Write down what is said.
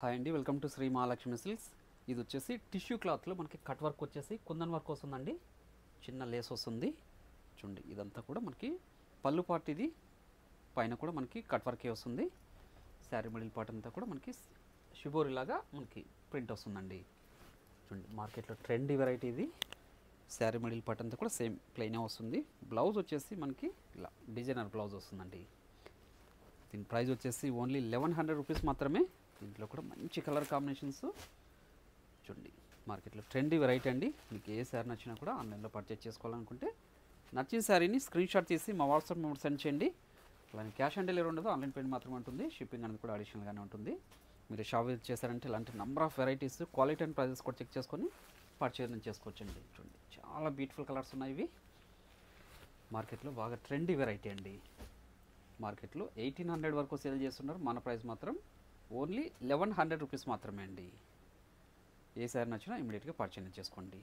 Hi అండి, welcome to Shri Mahalakshmi Silks. ఇది వచ్చేసి టిష్యూ క్లాత్లో మనకి కట్ వర్క్ వచ్చేసి కుందన్ వర్క్ వస్తుందండి. చిన్న లేస్ వస్తుంది చూడండి. ఇదంతా కూడా మనకి పళ్ళు పార్ట్, ఇది పైన కూడా మనకి కట్ వర్కే వస్తుంది. శారీ మిడిల్ పార్ట్ అంతా కూడా మనకి షిబోరి లాగా మనకి ప్రింట్ వస్తుందండి. చూడండి, మార్కెట్లో ట్రెండీ వెరైటీ ఇది. శారీ మిడిల్ పార్ట్ అంతా కూడా సేమ్ ప్లెయినే వస్తుంది. బ్లౌజ్ వచ్చేసి మనకి ఇలా డిజైనర్ బ్లౌజ్ వస్తుందండి. దీని ప్రైస్ వచ్చేసి ఓన్లీ 1100 రూపీస్ మాత్రమే. దీంట్లో కూడా మంచి కలర్ కాంబినేషన్స్ చూడండి. మార్కెట్లో ట్రెండీ వెరైటీ అండి. మీకు ఏ శారీ నచ్చినా కూడా ఆన్లైన్లో పర్చేజ్ చేసుకోవాలనుకుంటే నచ్చిన శారీని స్క్రీన్ షాట్ తీసి మా వాట్సాప్ నెంబర్ సెండ్ చేయండి. అలానే క్యాష్ ఆన్ డెలివరీ ఉండదు, ఆన్లైన్ పేమెంట్ మాత్రమే ఉంటుంది. షిప్పింగ్ అనేది కూడా అడిషనల్గానే ఉంటుంది. మీరు షాప్ విజిట్ చేశారంటే ఇలాంటి number of varieties, quality and prices కూడా చెక్ చేసుకొని పర్చేజ్ చేసుకోవచ్చండి. చూడండి, చాలా బ్యూటిఫుల్ కలర్స్ ఉన్నాయి ఇవి. మార్కెట్లో బాగా ట్రెండీ వెరైటీ అండి. మార్కెట్లో 1800 వరకు సేల్ చేస్తున్నారు. మన ప్రైస్ మాత్రం ఓన్లీ 1100 రూపీస్ మాత్రమే అండి. ఏ శారీ నచ్చినా ఇమీడియట్గా పర్చేజ్ చేసుకోండి.